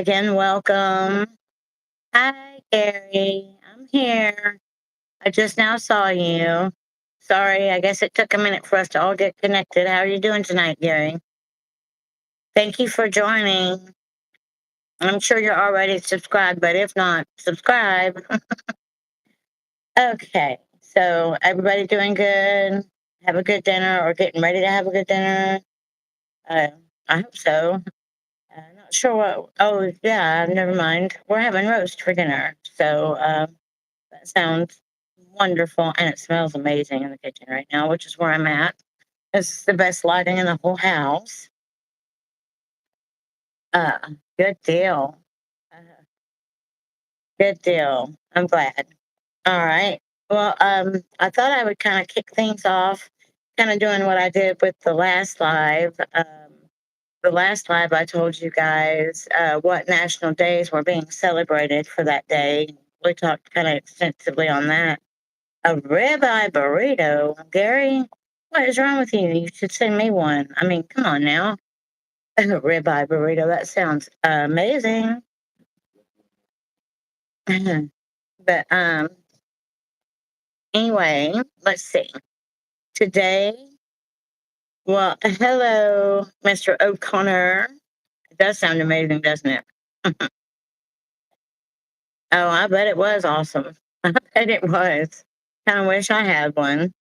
Again, welcome. Hi, Gary. I'm here. I just now saw you. Sorry, I guess it took a minute for us to all get connected. How are you doing tonight, Gary? Thank you for joining. I'm sure you're already subscribed, but if not, subscribe. Okay, so everybody doing good? Have a good dinner or getting ready to have a good dinner? Uh, I hope so. I'm not sure what. Oh, yeah, never mind. We're having roast for dinner. So, that sounds wonderful, and it smells amazing in the kitchen right now, which is where I'm at. It's the best lighting in the whole house. Uh, Good deal. Uh, Good deal. I'm glad. All right. Well, I thought I would kind of kick things off, kind of doing what I did with the last live. The last live, I told you guys what national days were being celebrated for that day. We talked kind of extensively on that. A ribeye burrito? Gary, what is wrong with you? You should send me one. I mean, come on now. A ribeye burrito, that sounds amazing. But anyway, let's see. Today, well, hello, Mr. O'Connor. It does sound amazing, doesn't it? Oh, I bet it was awesome. I bet it was. Kind of wish I had one.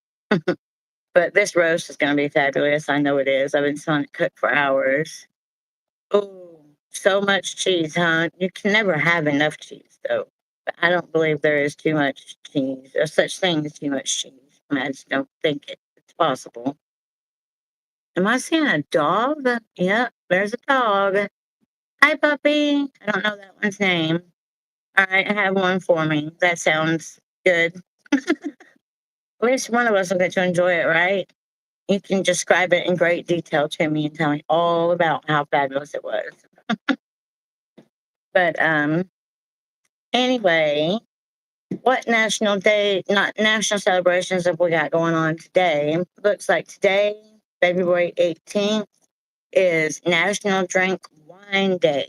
But this roast is going to be fabulous. I know it is. I've been trying to cook for hours. Oh, so much cheese, huh? You can never have enough cheese, though. But I don't believe there is too much cheese or such thing as too much cheese. I just don't think it's possible. Am I seeing a dog? Yep, there's a dog. Hi, puppy. I don't know that one's name. All right, have one for me. That sounds good. At least one of us will get to enjoy it, right? You can describe it in great detail to me and tell me all about how fabulous it was. But anyway, what national day, not national celebrations have we got going on today? Looks like today, February 18th, is National Drink Wine Day.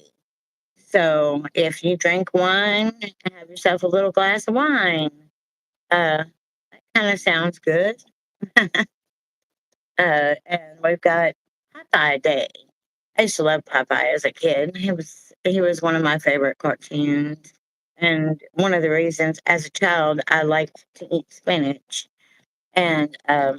So if you drink wine, have yourself a little glass of wine. That kind of sounds good. And we've got Popeye Day. I used to love Popeye as a kid. He was one of my favorite cartoons, and one of the reasons as a child I liked to eat spinach. And I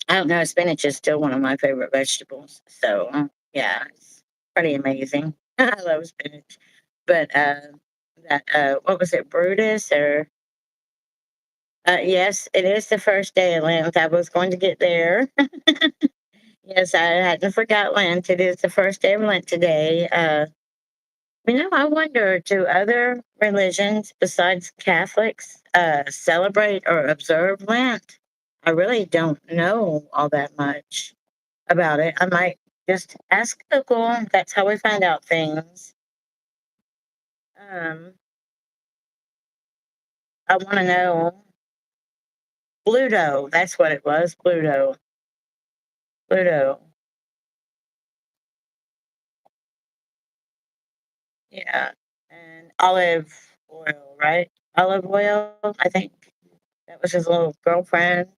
don't know, spinach is still one of my favorite vegetables. So yeah, it's pretty amazing. I love spinach. But that what was it, Brutus or yes, it is the first day of Lent. I was going to get there. Yes, I hadn't forgot Lent. It is the first day of Lent today. I wonder, do other religions besides Catholics celebrate or observe Lent? I really don't know all that much about it. I might just ask Google. That's how we find out things. Um, I want to know. Bluto, that's what it was. Bluto. Bluto. Yeah. And olive oil, right? Olive oil, I think. That was his little girlfriend.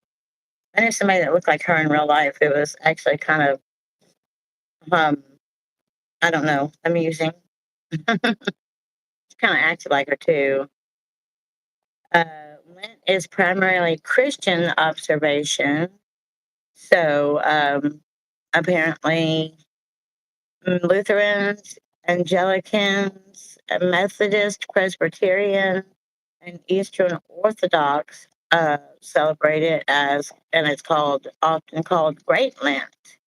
I knew somebody that looked like her in real life. It was actually kind of, um, I don't know, amusing. She kind of acted like her too. Lent is primarily Christian observation. So apparently, Lutherans, Anglicans, Methodist, Presbyterian, and Eastern Orthodox celebrate it as, and it's often called Great Lent.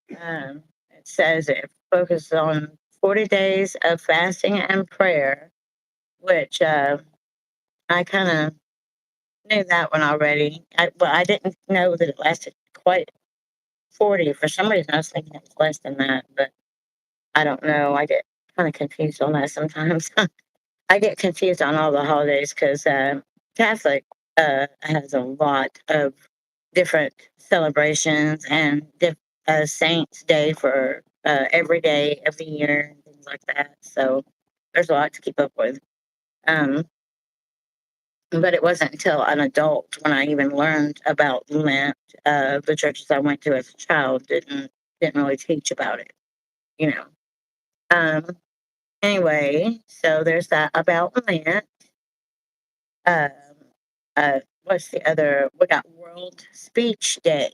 It says it focuses on 40 days of fasting and prayer, which I kind of knew that one already. I didn't know that it lasted quite 40. For some reason, I was thinking it was less than that, but I don't know. I get kind of confused on that sometimes. I get confused on all the holidays because Catholic has a lot of different celebrations and Saints' Day for every day of the year, things like that. So there's a lot to keep up with. Um, but it wasn't until an adult when I even learned about Lent. The churches I went to as a child didn't really teach about it, you know. Um, anyway, so there's that about Lent. Um, what's the other? We got World Speech Day.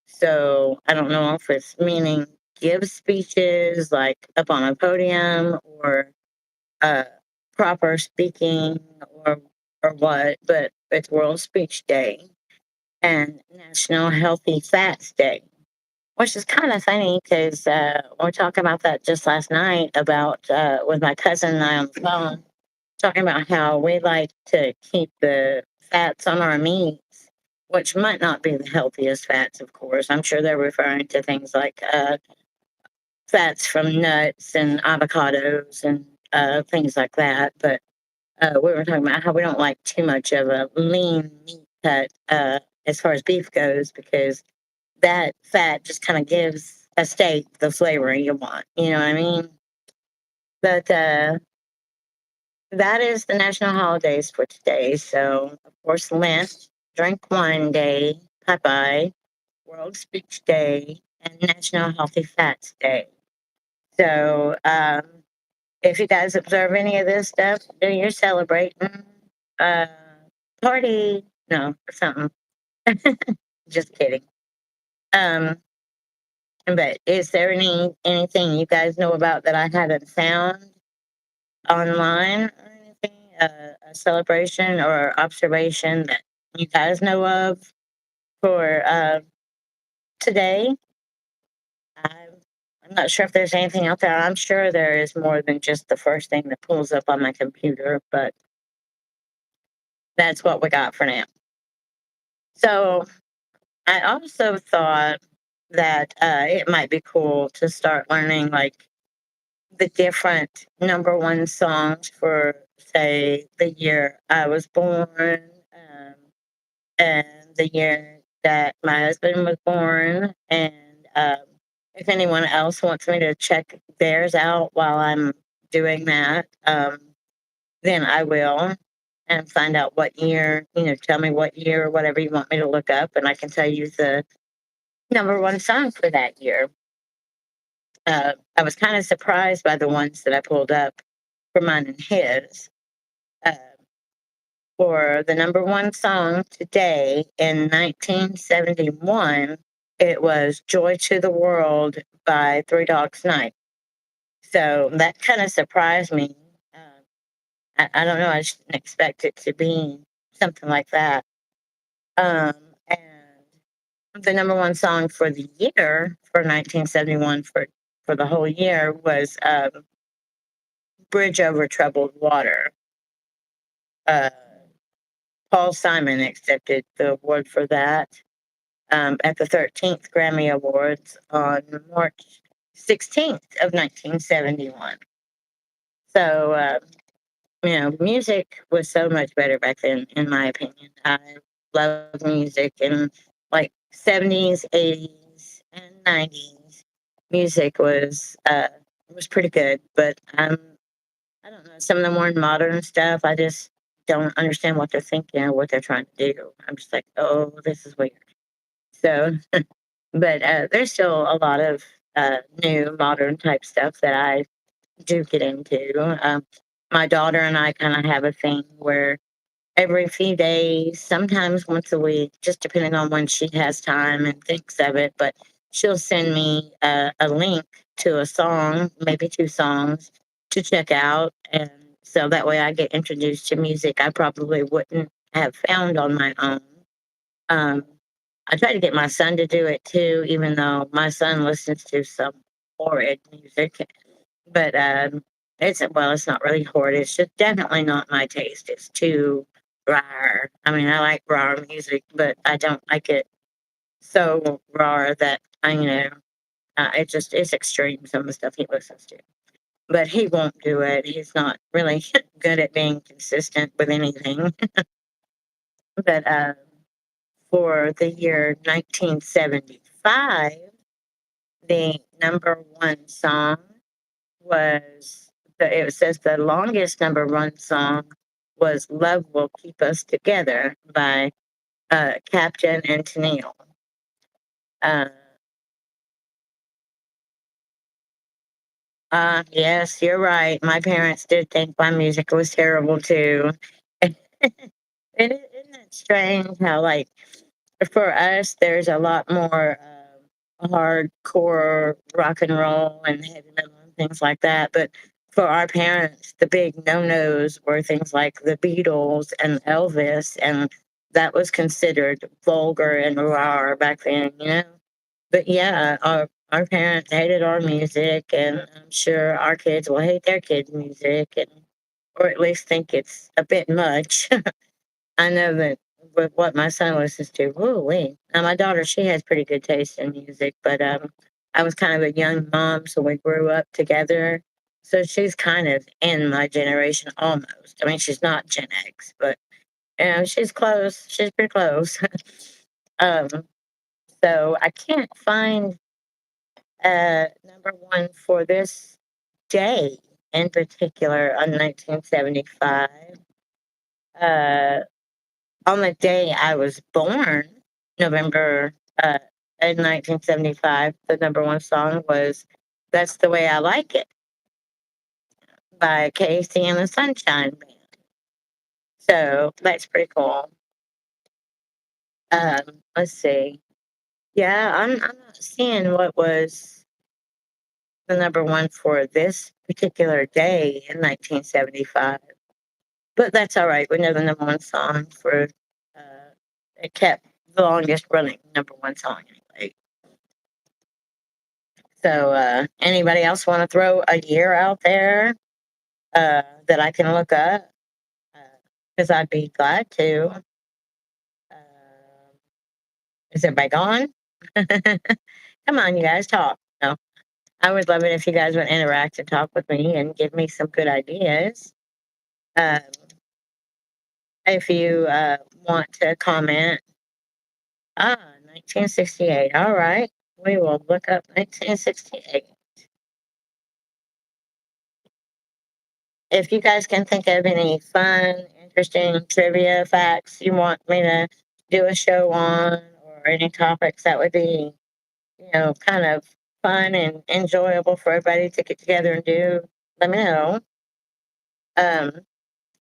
So I don't know if it's meaning give speeches like up on a podium or uh, proper speaking or what, but it's World Speech Day and National Healthy Fats Day, which is kind of funny because we are talking about that just last night about with my cousin and I on the phone, talking about how we like to keep the fats on our meats, which might not be the healthiest fats, of course. I'm sure they're referring to things like fats from nuts and avocados and things like that. But we were talking about how we don't like too much of a lean meat cut as far as beef goes, because that fat just kind of gives a steak the flavor you want. You know what I mean? But that is the national holidays for today. So, of course, Lent, Drink Wine Day, Popeye, World Speech Day, and National Healthy Fats Day. So, if you guys observe any of this stuff, do you're celebrating, uh, party, no, or something. Just kidding. Um, but is there anything you guys know about that I haven't found online or anything? A celebration or observation that you guys know of for today? I'm, I'm not sure if there's anything out there. I'm sure there is more than just the first thing that pulls up on my computer, but that's what we got for now. So I also thought that it might be cool to start learning like the different number one songs for, say, the year I was born, and the year that my husband was born. And if anyone else wants me to check theirs out while I'm doing that, then I will and find out what year, tell me what year or whatever you want me to look up, and I can tell you the number one song for that year. I was kind of surprised by the ones that I pulled up for mine and his. Uh, for the number one song today in 1971, it was Joy to the World by Three Dogs Night. So that kind of surprised me. I don't know, I didn't expect it to be something like that. Um, and the number one song for the year for 1971 for the whole year was Bridge Over Troubled Water. Uh, Paul Simon accepted the award for that at the 13th Grammy Awards on March 16th of 1971. So, music was so much better back then, in my opinion. I love music in like 70s, 80s, and 90s. Music was pretty good, but I don't know, some of the more modern stuff, I just don't understand what they're thinking or what they're trying to do. I'm just like, oh, this is weird. So, but there's still a lot of new modern type stuff that I do get into. My daughter and I kind of have a thing where every few days, sometimes once a week, just depending on when she has time and thinks of it, but she'll send me a link to a song, maybe two songs to check out. And so that way I get introduced to music I probably wouldn't have found on my own. Um, I try to get my son to do it too, even though my son listens to some horrid music. But it's not really horrid. It's just definitely not my taste. It's too raw. I mean, I like raw music, but I don't like it so raw that it's extreme. Some of the stuff he listens to, but he won't do it. He's not really good at being consistent with anything. But for the year 1975, the number one song was it says the longest number one song was "Love Will Keep Us Together" by Captain and Tennille. Uh, yes, you're right. My parents did think my music was terrible too. Isn't it strange how, like, for us, there's a lot more hardcore rock and roll and heavy metal and things like that. But for our parents, the big no nos were things like the Beatles and Elvis, and that was considered vulgar and raw back then, you know? But yeah, our parents hated our music, and I'm sure our kids will hate their kids' music, and or at least think it's a bit much. I know that with what my son listens to, woo wee. Now my daughter, she has pretty good taste in music, but I was kind of a young mom, so we grew up together. So she's kind of in my generation almost. I mean, she's not Gen X, but you know, she's close. She's pretty close. um, so I can't find number one for this day in particular on 1975. Uh, on the day I was born, November uh, in 1975, the number one song was "That's the Way I Like It" by Casey and the Sunshine Band. So that's pretty cool. Let's see. Yeah, I'm not seeing what was the number one for this particular day in 1975, but that's all right. We know the number one song for it kept the longest running number one song anyway. So, anybody else want to throw a year out there that I can look up? Because I'd be glad to. Is everybody gone? Come on, you guys, talk. No, I would love it if you guys would interact and talk with me and give me some good ideas. Um, if you want to comment, 1968. All right, we will look up 1968. If you guys can think of any fun, interesting trivia facts you want me to do a show on, or any topics that would be, you know, kind of fun and enjoyable for everybody to get together and do, let me know. Um,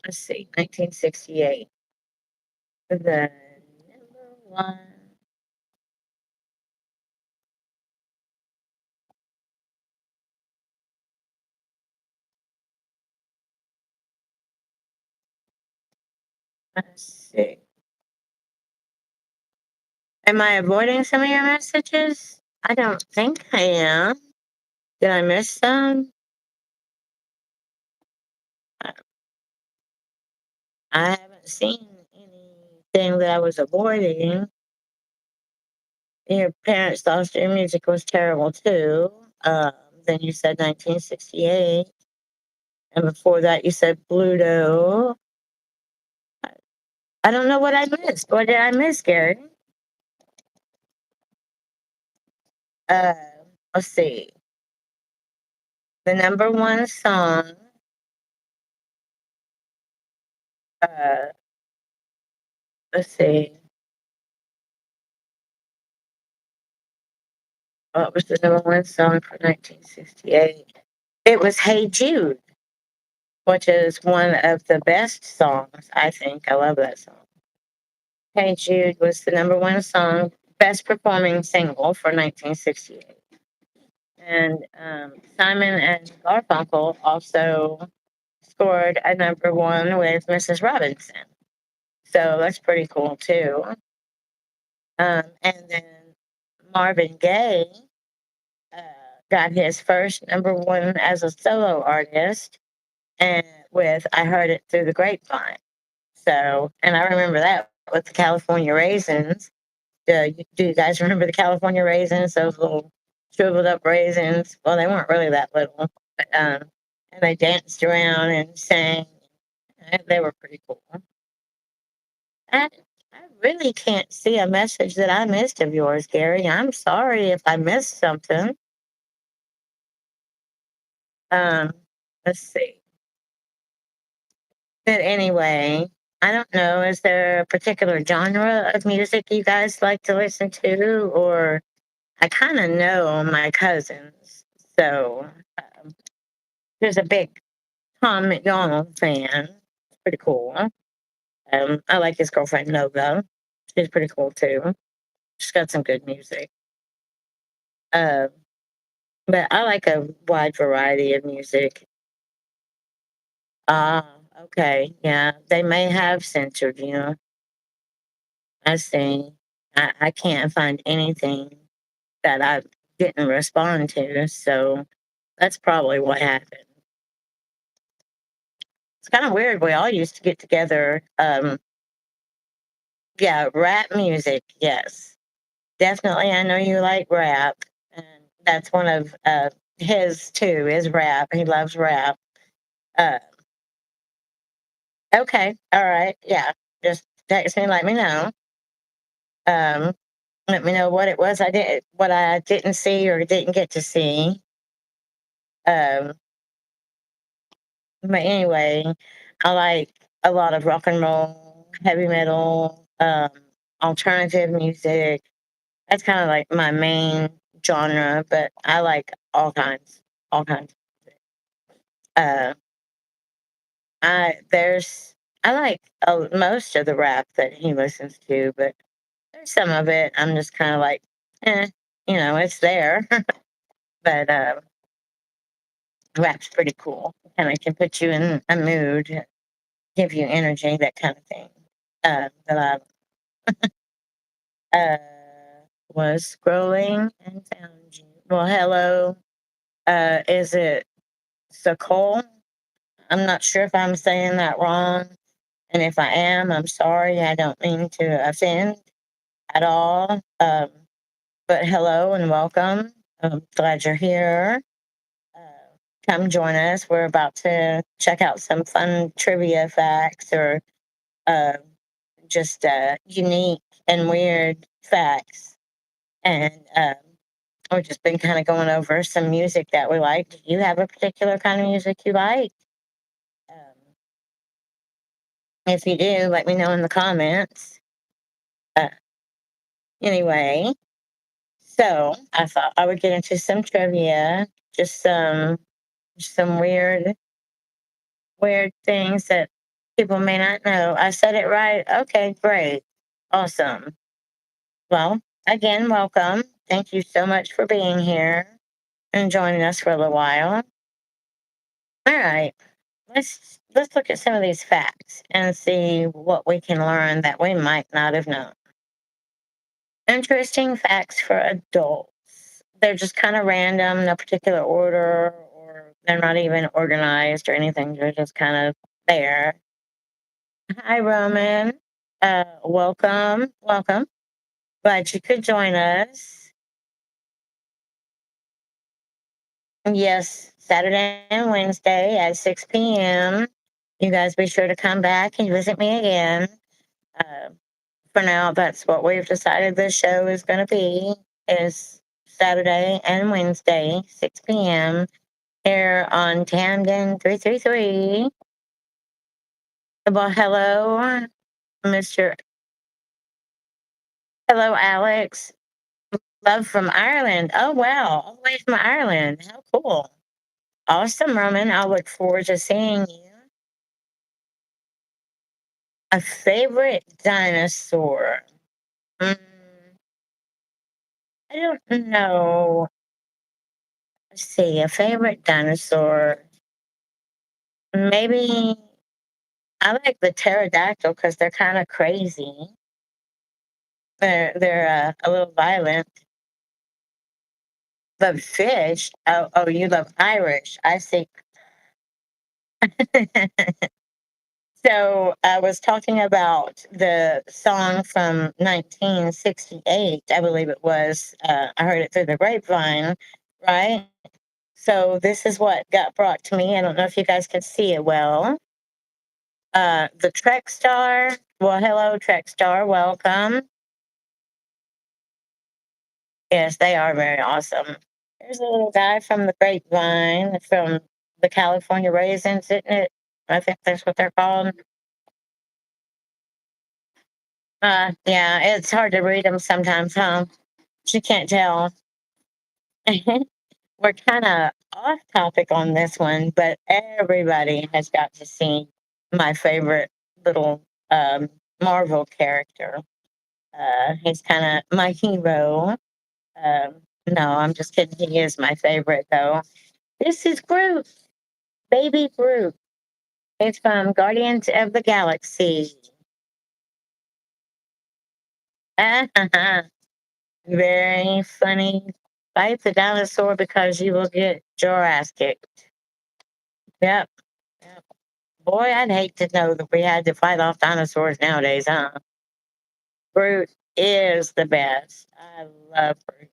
let's see, 1968. The number one. Let's see. Am I avoiding some of your messages? I don't think I am. Did I miss some? I I haven't seen anything that I was avoiding. Your parents thought your music was terrible too. Then you said 1968, and before that you said Bluto. I don't know what I missed. What did I miss, Gary? Uh, let's see. The number one song. Uh, let's see. What was the number one song for 1968? It was "Hey Jude," which is one of the best songs. I think I love that song. "Hey Jude" was the number one song, best performing single for 1968. And Simon and Garfunkel also scored a number one with Mrs. Robinson. So that's pretty cool too. And then Marvin Gaye uh, got his first number one as a solo artist, and with "I Heard It Through the Grapevine." So, and I remember that with the California Raisins. Do you guys remember the California Raisins? Those little shriveled up raisins. Well, they weren't really that little, but and they danced around and sang. They were pretty cool. I, I really can't see a message that I missed of yours, Gary. I'm sorry if I missed something. Um, let's see. But anyway, I don't know. Is there a particular genre of music you guys like to listen to? Or I kind of know my cousins. So there's a big Tom McDonald fan. It's pretty cool. I like his girlfriend Nova. She's pretty cool too. She's got some good music. Uh, but I like a wide variety of music. Ah, okay. Yeah, they may have censored you. I see. I can't find anything that I didn't respond to, so that's probably what happened. It's kind of weird. We all used to get together. Yeah, rap music. Yes, definitely. I know you like rap, and that's one of his too. Is rap. He loves rap. Uh, okay. All right. Yeah. Just text me. Let me know. Um, Let me know what it was what I didn't see or didn't get to see. Um, but anyway, I like a lot of rock and roll, heavy metal, alternative music. That's kind of like my main genre, but I like all kinds. Uh, I like most of the rap that he listens to, but there's some of it I'm just kind of like, eh, it's there. But rap's pretty cool. Kind of can put you in a mood, give you energy, that kind of thing. That I was scrolling and found you. Well, hello. Is it Sakol? I'm not sure if I'm saying that wrong. And if I am, I'm sorry. I don't mean to offend at all. But hello and welcome. I'm glad you're here. Uh, Come join us. We're about to check out some fun trivia facts or uh, just unique and weird facts. And we've just been kind of going over some music that we like. Do you have a particular kind of music you like? Um, if you do, let me know in the comments. Uh, anyway, so I thought I would get into some trivia, just some weird things that people may not know. I said it right. Okay, great. Awesome. Well, again, welcome. Thank you so much for being here and joining us for a little while. All right. Let's look at some of these facts and see what we can learn that we might not have known. Interesting facts for adults. They're just kind of random, no particular order, or they're not even organized or anything. They're just kind of there. Hi, Roman. Welcome. Welcome. Glad you could join us. Yes, Saturday and Wednesday at 6 p.m. You guys be sure to come back and visit me again. Uh, for now, that's what we've decided this show is going to be, is Saturday and Wednesday, 6 p.m. here on Camden 333. Well, hello, Mr. Hello, Alex. Love from Ireland. Oh, wow. All the way from Ireland. How cool. Awesome, Roman. I look forward to seeing you. A favorite dinosaur. Mm, I don't know. Let's see. A favorite dinosaur. Maybe I like the pterodactyl because they're kind of crazy. They're a little violent. Love fish. Oh, you love Irish. I see. So I was talking about the song from 1968, I believe it was. I heard it through the grapevine, right? So this is what got brought to me. I don't know if you guys can see it well. The Trek Star. Well, hello, Trek Star. Welcome. Yes, they are very awesome. There's a little guy from the grapevine from the California raisins, isn't it? I think that's what they're called. Yeah, it's hard to read them sometimes, huh? She can't tell. We're kind of off topic on this one, but everybody has got to see my favorite little Marvel character. He's kind of my hero. Um, no, I'm just kidding. He is my favorite, though. This is Groot, baby Groot. It's from Guardians of the Galaxy. Very funny. Fight the dinosaur because you will get your ass kicked. Yep. Yep. Boy, I'd hate to know that we had to fight off dinosaurs nowadays, huh? Groot is the best. I love Groot.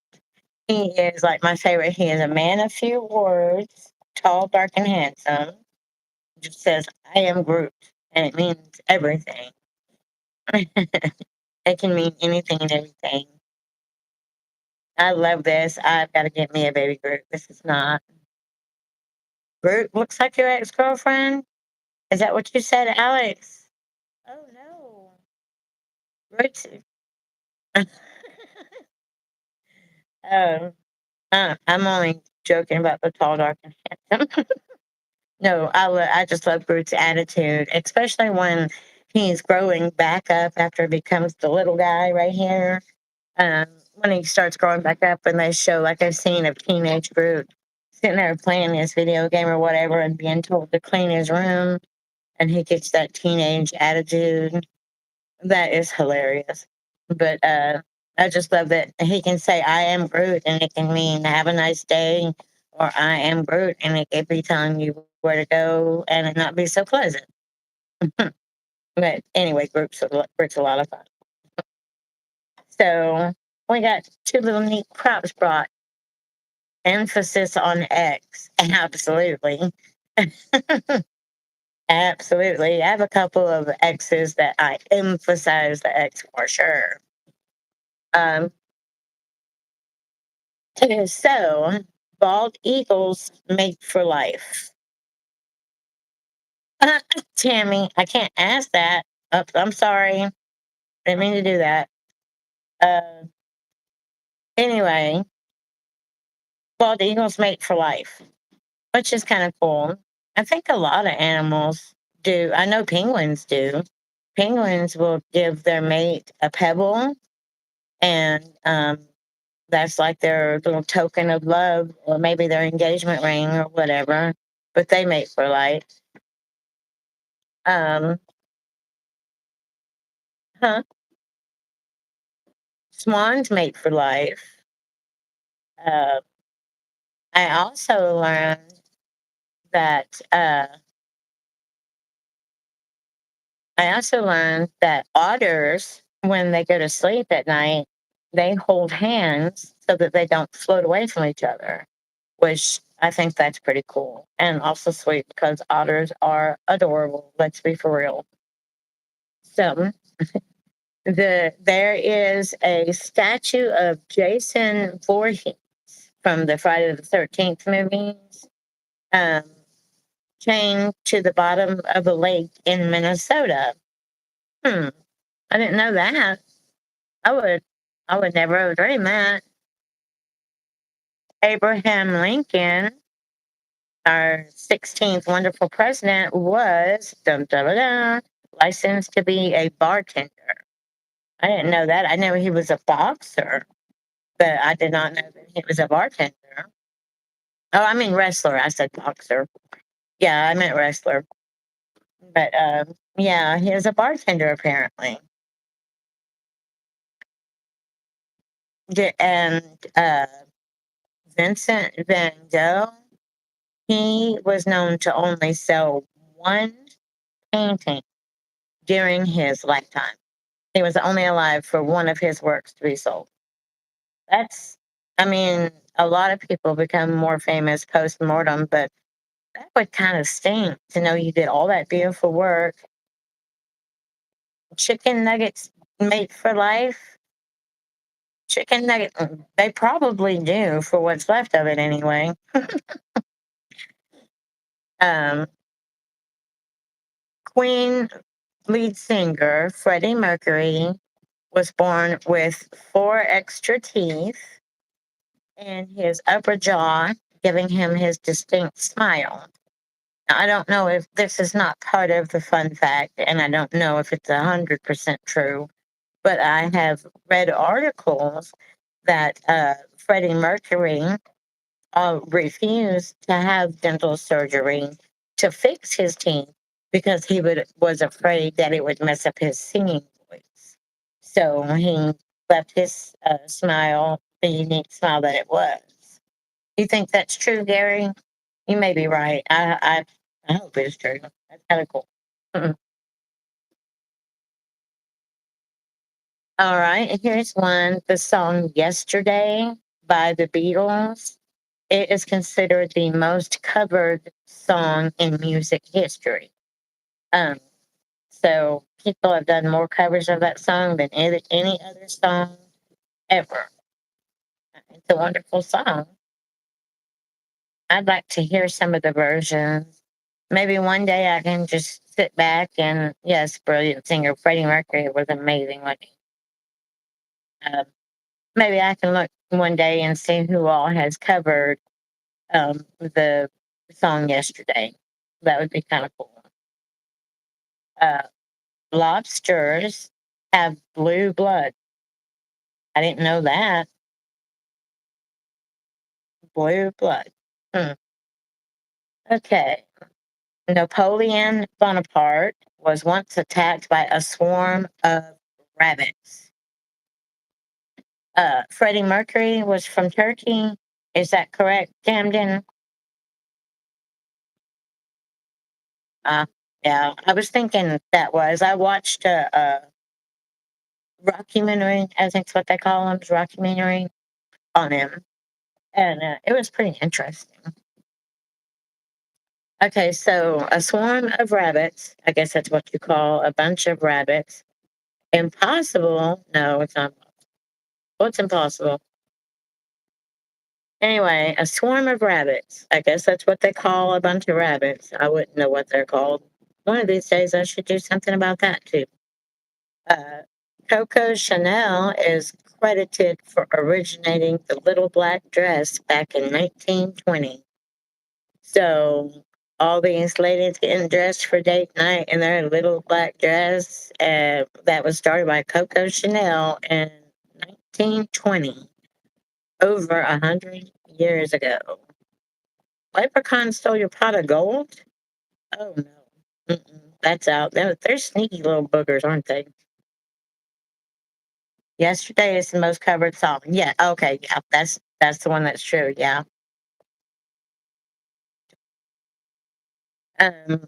He is like my favorite. He is a man of few words, tall, dark, and handsome. Just says, I am Groot. And it means everything. It can mean anything and everything. I love this. I've got to get me a baby Groot. This is not. Groot looks like your ex girlfriend. Is that what you said, Alex? Oh, no. Groot. um, I'm only joking about the tall, dark, and handsome. No, I just love Groot's attitude, especially when he's growing back up after he becomes the little guy right here. When he starts growing back up, and they show like a scene of teenage Groot sitting there playing his video game or whatever, and being told to clean his room, and he gets that teenage attitude. That is hilarious. But I just love that he can say "I am Groot" and it can mean "Have a nice day," or "I am Groot" and it could be telling you where to go and it not be so pleasant. But anyway, Groot's a lot of fun. So we got two little neat props brought. Emphasis on X. Absolutely. Absolutely. I have a couple of X's that I emphasize the X for sure. Um, so, bald eagles mate for life. Tammy, I can't ask that. I'm sorry. Didn't mean to do that. Uh, anyway, bald eagles mate for life, which is kind of cool. I think a lot of animals do. I know penguins do. Penguins will give their mate a pebble, and that's like their little token of love, or maybe their engagement ring or whatever. But they mate for life. Um, huh? Swans mate for life. Uh, I also learned that otters, when they go to sleep at night, they hold hands so that they don't float away from each other, which I think that's pretty cool and also sweet because otters are adorable. Let's be for real. So there is a statue of Jason Voorhees from the Friday the 13th movies, um, chained to the bottom of a lake in Minnesota. Hmm, I didn't know that. I would I would never have dreamed that. Abraham Lincoln, our 16th wonderful president, was dun, dun, dun, dun, licensed to be a bartender. I didn't know that. I knew he was a boxer, but I did not know that he was a bartender. Oh, I mean wrestler. I said boxer. Yeah, I meant wrestler. But yeah, he was a bartender apparently. And Vincent Van Gogh, he was known to only sell one painting during his lifetime. He was only alive for one of his works to be sold. That's, I mean, a lot of people become more famous post mortem, but that would kind of stink to know you did all that beautiful work. Chicken nuggets made for life. Chicken nugget, they probably do for what's left of it anyway. Um, Queen lead singer Freddie Mercury was born with four extra teeth in his upper jaw, giving him his distinct smile. Now, I don't know if this is not part of the fun fact, and I don't know if it's 100% true, but I have read articles that Freddie Mercury refused to have dental surgery to fix his teeth because was afraid that it would mess up his singing voice. So he left his smile the unique smile that it was. You think that's true, Gary? You may be right. I hope it's true. That's kind of cool. Mhm. All right, here's one. The song Yesterday by the Beatles. It is considered the most covered song in music history. Um, so people have done more covers of that song than any other song ever. It's a wonderful song. I'd like to hear some of the versions. Maybe one day I can just sit back and yes, brilliant singer Freddie Mercury was amazing. Uh, maybe I can look one day and see who all has covered the song Yesterday. That would be kind of cool. Uh, Lobsters have blue blood. I didn't know that. Blue blood. Hmm. Okay. Napoleon Bonaparte was once attacked by a swarm of rabbits. Freddie Mercury was from Turkey. Is that correct, Camden? Uh, yeah, I was thinking that was. I watched a documentary, I think's what they call them, documentary on him, and it was pretty interesting. Okay, so a swarm of rabbits, I guess that's what you call a bunch of rabbits. Impossible? No, it's not. What's impossible? Anyway, a swarm of rabbits. I guess that's what they call a bunch of rabbits. I wouldn't know what they're called. One of these days, I should do something about that too. Uh, Coco Chanel is credited for originating the little black dress back in 1920. So all these ladies getting dressed for date night in their little black dress, that was started by Coco Chanel in 1920, over 100 years ago. Leprechaun stole your pot of gold? Oh no, that's out. They're sneaky little boogers, aren't they? Yesterday is the most covered song. Yeah, okay, yeah, that's the one that's true. Yeah. Um,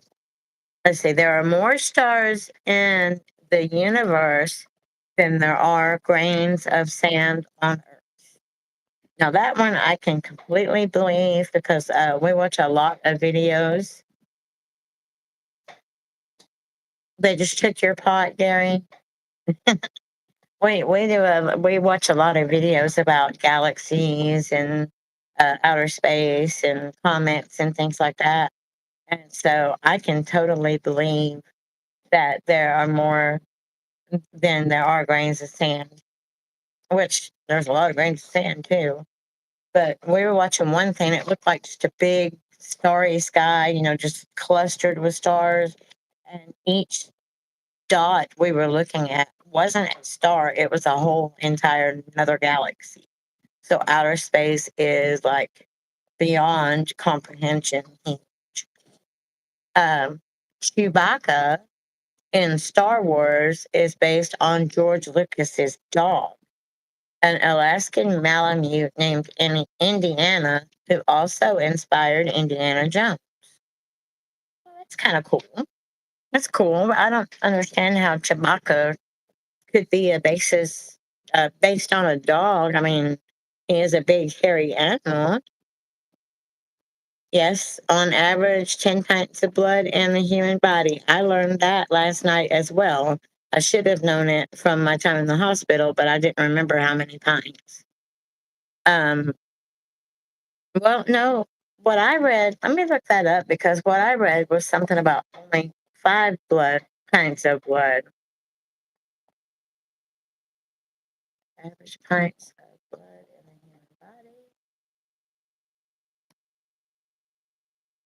let's see. There are more stars in the universe than there are grains of sand on Earth. Now that one I can completely believe because we watch a lot of videos. They just took your pot, Gary. We watch a lot of videos about galaxies and outer space and comets and things like that. And so I can totally believe that there are more than there are grains of sand, which there's a lot of grains of sand too. But we were watching one thing, it looked like just a big starry sky, just clustered with stars. And each dot we were looking at wasn't a star, it was a whole entire another galaxy. So outer space is like beyond comprehension. Um, Chewbacca in Star Wars is based on George Lucas's dog, an Alaskan Malamute named Indiana, who also inspired Indiana Jones. Well, that's kind of cool. That's cool. I don't understand how Chewbacca could be based on a dog. I mean, he is a big hairy animal. Yes, on average, 10 pints of blood in the human body. I learned that last night as well. I should have known it from my time in the hospital, but I didn't remember how many pints. Um, well, no, what I read, let me look that up because what I read was something about only five blood kinds of blood. Average pints of blood in the human body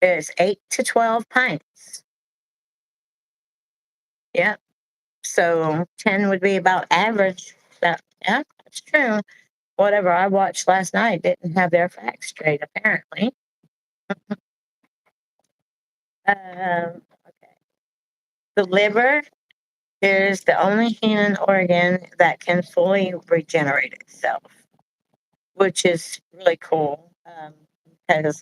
is 8 to 12 pints. Yep. So 10 would be about average. That, yeah, that's true. Whatever I watched last night didn't have their facts straight, apparently. Okay. The liver is the only human organ that can fully regenerate itself, which is really cool. Because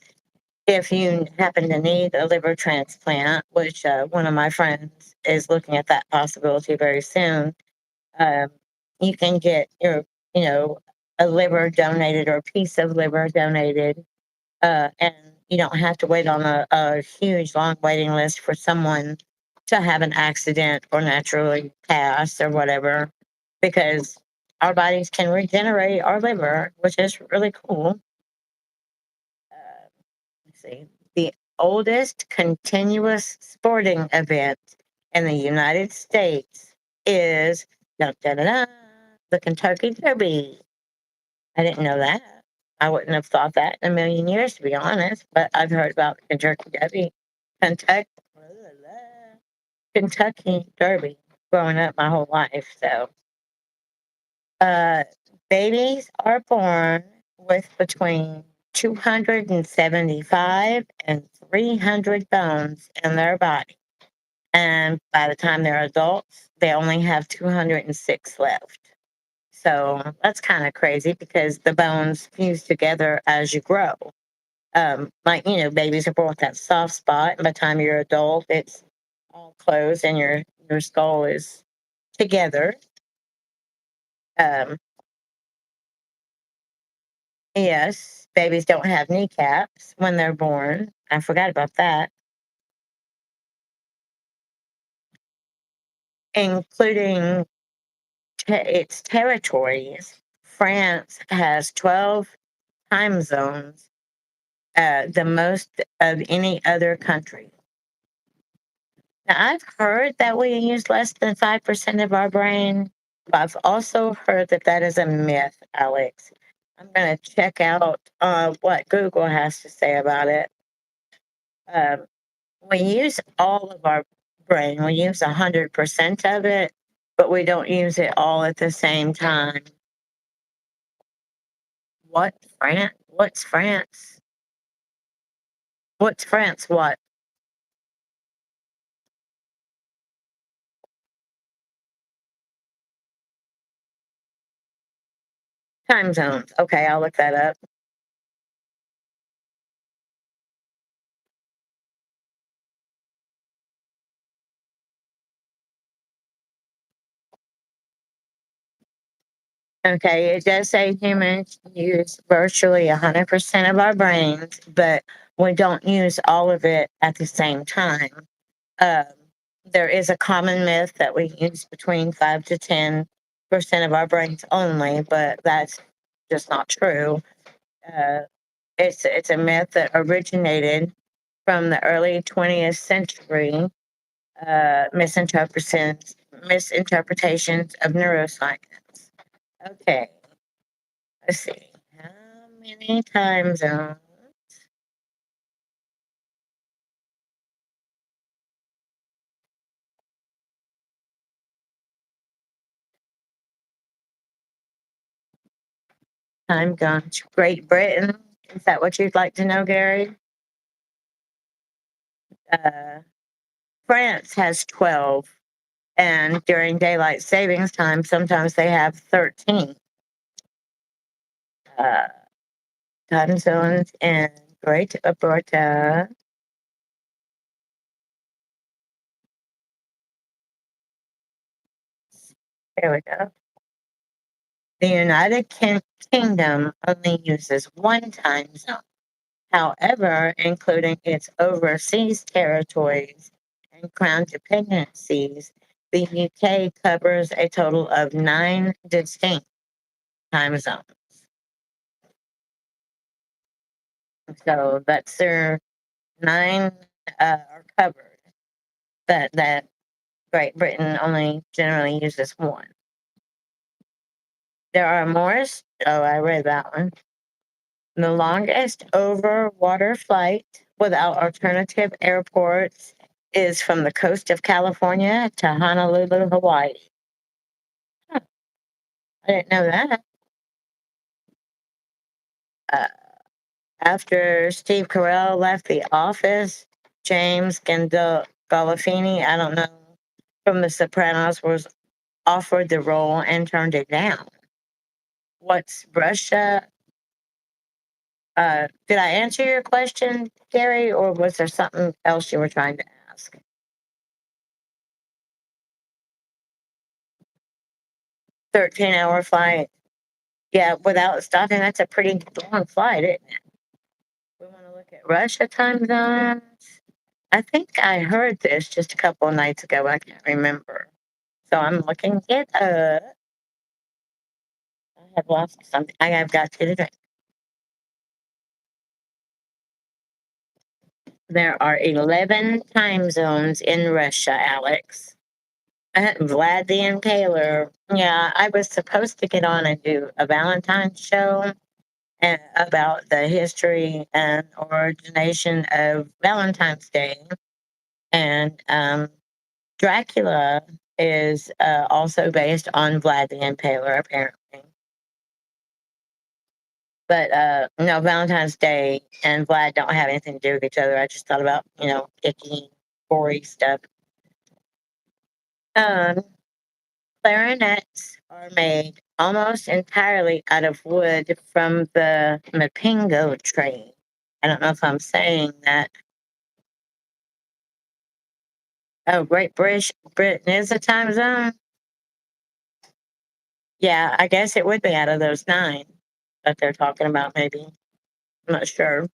if you happen to need a liver transplant, which one of my friends is looking at that possibility very soon, um, you can get your, you know, a liver donated or a piece of liver donated, and you don't have to wait on a huge long waiting list for someone to have an accident or naturally pass or whatever, because our bodies can regenerate our liver, which is really cool. Uh, let's see. The oldest continuous sporting event in the United States is dun, dun, dun, dun, the Kentucky Derby. I didn't know that. I wouldn't have thought that in a million years, to be honest. But I've heard about the Kentucky Derby, Kentucky, Kentucky Derby, growing up my whole life. So, uh, babies are born with between 275 and 300 bones in their body, and by the time they're adults, they only have 206 left. So that's kind of crazy because the bones fuse together as you grow. Like, babies are born with that soft spot, and by the time you're adult, it's all closed and your skull is together. Um, yes, babies don't have kneecaps when they're born. I forgot about that, including its territories. France has 12 time zones, the most of any other country. Now, I've heard that we use less than 5% of our brain, but I've also heard that that is a myth, Alex. I'm going to check out what Google has to say about it. Um, we use all of our brain, we use 100% of it, but we don't use it all at the same time. What? France? What's France? What's France? What? Time zones. Okay, I'll look that up. Okay, it does say humans use virtually 100% of our brains, but we don't use all of it at the same time. Um, there is a common myth that we use between 5 to 10% of our brains only, but that's just not true. Uh, it's a myth that originated from the early 20th century, misinterpretations of neuroscience. Okay, let's see. How many time zones? Time gone to Great Britain. Is that what you'd like to know, Gary? Uh, France has 12, and during daylight savings time, sometimes they have 13 uh, time zones in Great Britain. There we go. The Kingdom only uses one time zone. However, including its overseas territories and crown dependencies, the UK covers a total of 9 distinct time zones. So that's their 9 are covered. That Great Britain only generally uses 1. There are more. Oh, I read that one. The longest over water flight without alternative airports is from the coast of California to Honolulu, Hawaii. Huh, I didn't know that. Uh, After Steve Carell left The Office, James Gandolfini, I don't know, from The Sopranos was offered the role and turned it down. What's Russia? Did I answer your question, Gary, or was there something else you were trying to ask? 13-hour flight. Yeah, without stopping, that's a pretty long flight, isn't it? We want to look at Russia time zones. I think I heard this just a couple of nights ago. I can't remember. So I'm looking it up. I have lost something. I have got to drink. There are 11 time zones in Russia, Alex. Vlad the Impaler. Yeah, I was supposed to get on and do a Valentine's show and about the history and origination of Valentine's Day. And Dracula is also based on Vlad the Impaler, apparently. But no, Valentine's Day and Vlad don't have anything to do with each other. I just thought about, icky, gory stuff. Um, Clarinets are made almost entirely out of wood from the Mapingo tree. I don't know if I'm saying that. Oh, Great Britain is a time zone? Yeah, I guess it would be out of those 9 that they're talking about, maybe. I'm not sure.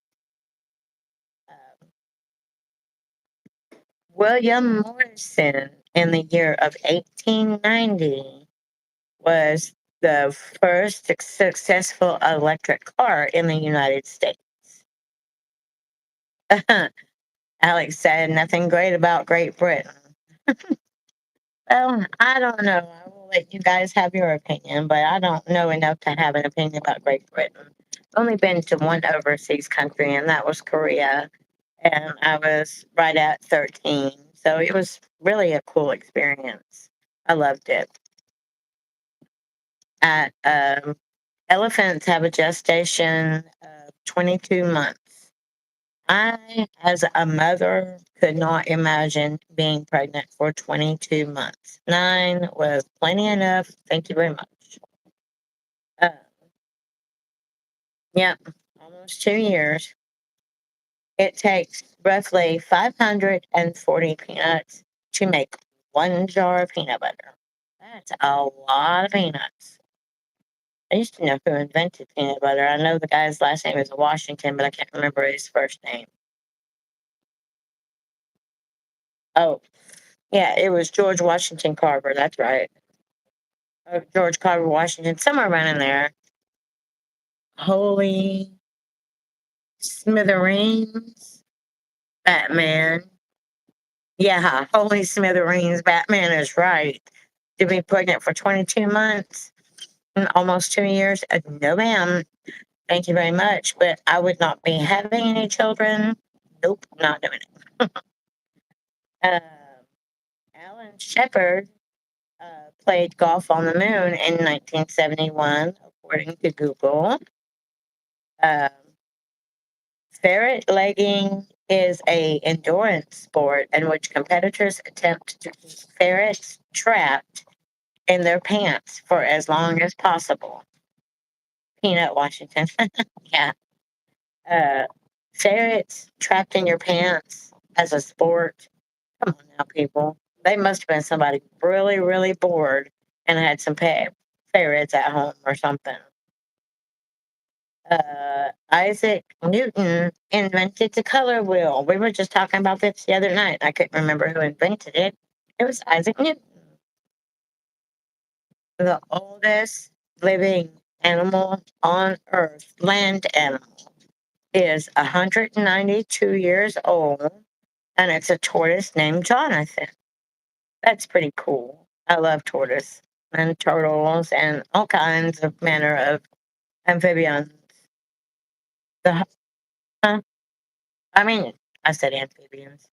Uh, William Morrison, in the year of 1890, was the first successful electric car in the United States. Alex said nothing great about Great Britain. Well, I don't know. I will let you guys have your opinion, but I don't know enough to have an opinion about Great Britain. I've only been to one overseas country, and that was Korea. And I was right at 13. So it was really a cool experience. I loved it. At Elephants have a gestation of 22 months. I, as a mother, could not imagine being pregnant for 22 months. 9 was plenty enough. Thank you very much. Uh, yeah, almost 2 years. It takes roughly 540 peanuts to make 1 jar of peanut butter. That's a lot of peanuts. I used to know who invented peanut butter. I know the guy's last name is Washington, but I can't remember his first name. Oh, yeah, it was George Washington Carver. That's right. George Carver Washington, somewhere around in there. Holy smithereens, Batman. Yeah, holy smithereens, Batman is right. To be pregnant for 22 months, almost 2 years. No, ma'am. Thank you very much. But I would not be having any children. Nope, not doing it. uh, Alan Shepard played golf on the moon in 1971, according to Google. Um, Ferret legging is a endurance sport in which competitors attempt to keep ferrets trapped in their pants for as long as possible. Peanut Washington. Yeah. Uh, Ferrets trapped in your pants as a sport. Come on now, people. They must have been somebody really, really bored and had some ferrets at home or something. Isaac Newton invented the color wheel. We were just talking about this the other night. I couldn't remember who invented it. It was Isaac Newton. The oldest living animal on Earth, land animal. is 192 years old, and it's a tortoise named Jonathan. That's pretty cool. I love tortoise and turtles and all kinds of manner of amphibians. The huh? I mean, I said amphibians.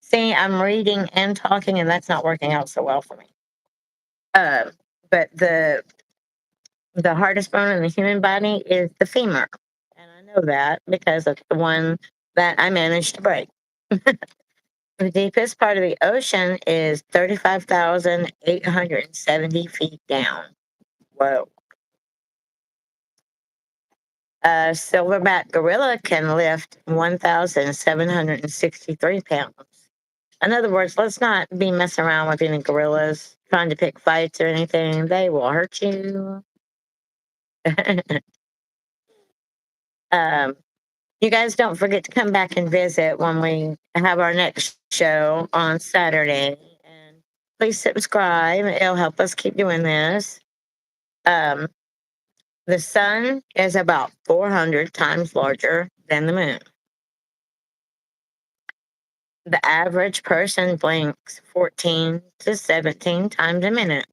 See, I'm reading and talking, and that's not working out so well for me. Uh, but the hardest bone in the human body is the femur, and I know that because it's the one that I managed to break. The deepest part of the ocean is 35,870 feet down. Whoa. A silverback gorilla can lift 1,763 pounds. In other words, let's not be messing around with any gorillas trying to pick fights or anything. They will hurt you. um, you guys don't forget to come back and visit when we have our next show on Saturday. And please subscribe. It'll help us keep doing this. Um, the sun is about 400 times larger than the moon. The average person blinks 14 to 17 times a minute.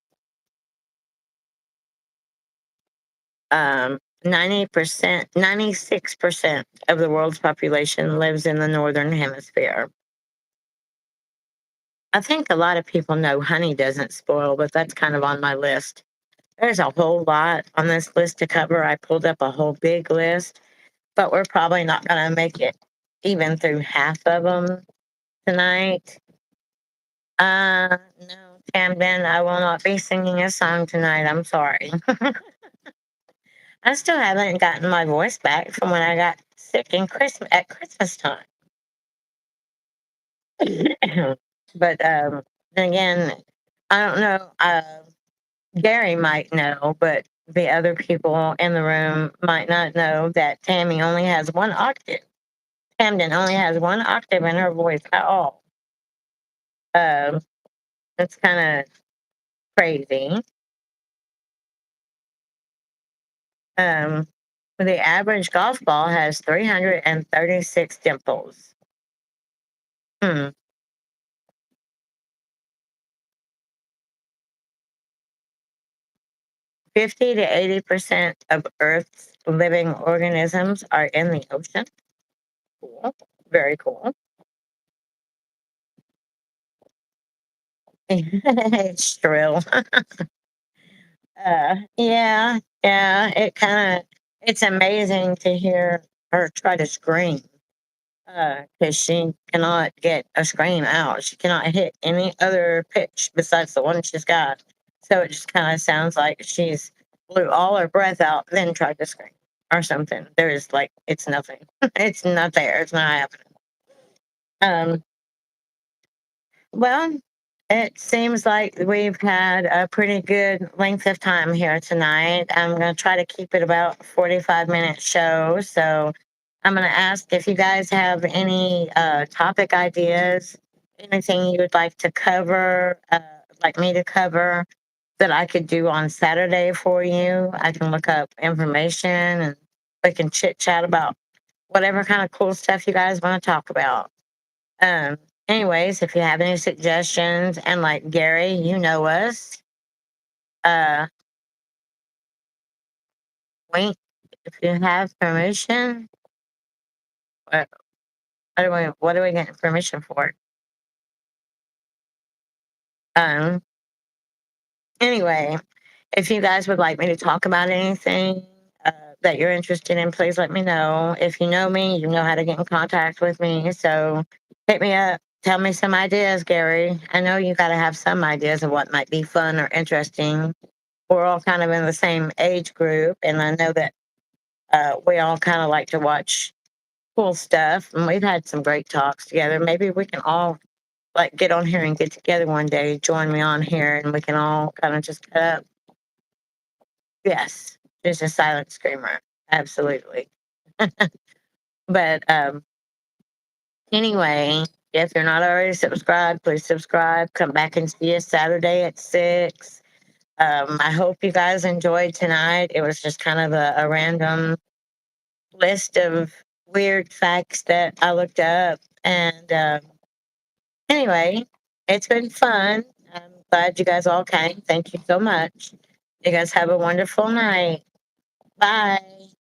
90%, 96% of the world's population lives in the northern hemisphere. I think a lot of people know honey doesn't spoil, but that's kind of on my list. There's a whole lot on this list to cover. I pulled up a whole big list, but we're probably not going to make it even through half of them tonight. No, Camden, I will not be singing a song tonight. I'm sorry. I still haven't gotten my voice back from when I got sick in Christmas at Christmas time. But then again, I don't know. Gary might know, but the other people in the room might not know that Tammy only has one octave. Camden only has one octave in her voice at all. Um, it's kind of crazy. Um, the average golf ball has 336 dimples. Hmm. 50 to 80% of Earth's living organisms are in the ocean. Cool. Very cool. It's true. Yeah, yeah. It's amazing to hear her try to scream because she cannot get a scream out. She cannot hit any other pitch besides the one she's got. So it just kind of sounds like she's blew all her breath out, then tried to scream or something. There's like, it's nothing. It's not there. It's not happening. Um, Well, it seems like we've had a pretty good length of time here tonight. I'm going to try to keep it about 45-minute show. So I'm going to ask if you guys have any topic ideas, anything you would like to cover, like me to cover that I could do on Saturday for you. I can look up information and we can chit chat about whatever kind of cool stuff you guys want to talk about. Um, Anyways, if you have any suggestions, and like Gary, you know us. Uh, wait, if you have permission, what, what are we getting permission for? Um, anyway, if you guys would like me to talk about anything that you're interested in, please let me know. If you know me, you know how to get in contact with me. So hit me up. Tell me some ideas, Gary. I know you got to have some ideas of what might be fun or interesting. We're all kind of in the same age group, and I know that we all kind of like to watch cool stuff. And we've had some great talks together. Maybe we can all like get on here and get together one day. Join me on here, and we can all kind of just cut up. Yes, she's a silent screamer. Absolutely. But anyway, if you're not already subscribed, please subscribe. Come back and see us Saturday at 6. I hope you guys enjoyed tonight. It was just kind of a random list of weird facts that I looked up. And anyway, it's been fun. I'm glad you guys all came. Thank you so much. You guys have a wonderful night. Bye.